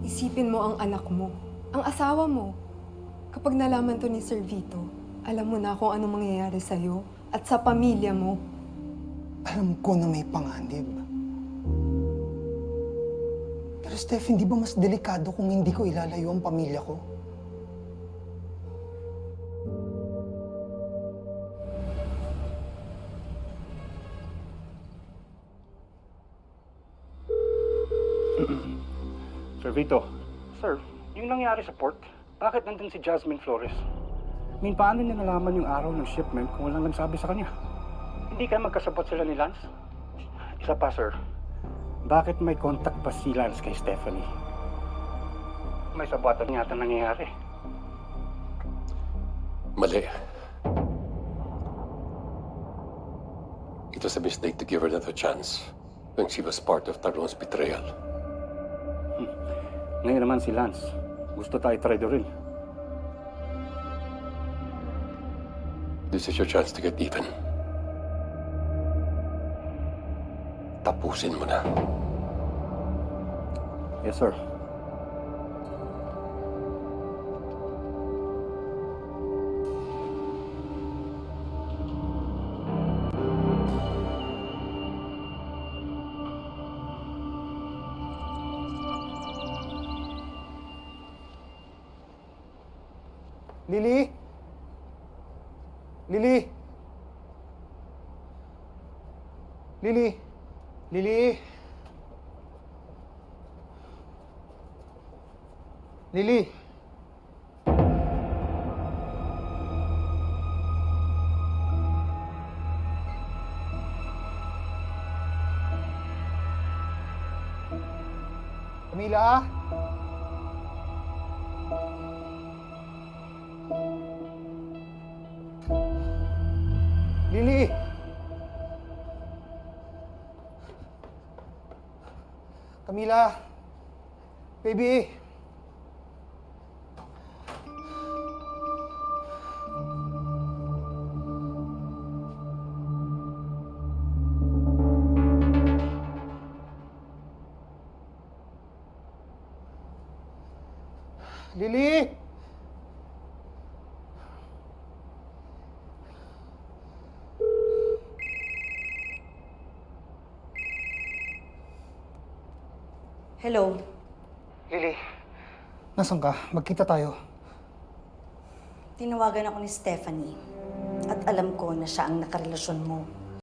Isipin mo ang anak mo, ang asawa mo. Kapag nalaman to ni Sir Vito, alam mo na kung ano mangyayari sa'yo at sa pamilya mo. Alam ko na may panganib. Pero Steph, hindi ba mas delikado kung hindi ko ilalayo ang pamilya ko? Sir Vito. Sir, yung nangyari sa port, bakit nandun si Jasmine Flores? Paano niya nalaman yung araw ng shipment kung walang nagsabi sa kanya? Hindi kaya magkasabot sila ni Lance? Isa pa, sir. Bakit may contact pa si Lance kay Stephanie? May sabatan yata nangyayari. Mali. It was a mistake to give her another chance when she was part of Taron's betrayal. Ngayon naman si Lance. Gusto tayo try rin. This is your chance to get even. Tapusin mo na. Yes, sir. Lily? Lily? Lily? Lily? Lily? Camila? Lily! Camila! Baby! Lily! Hello. Lily, nasan ka? Magkita tayo. Tinawagan ako ni Stephanie at alam ko na siya ang nakarelasyon mo.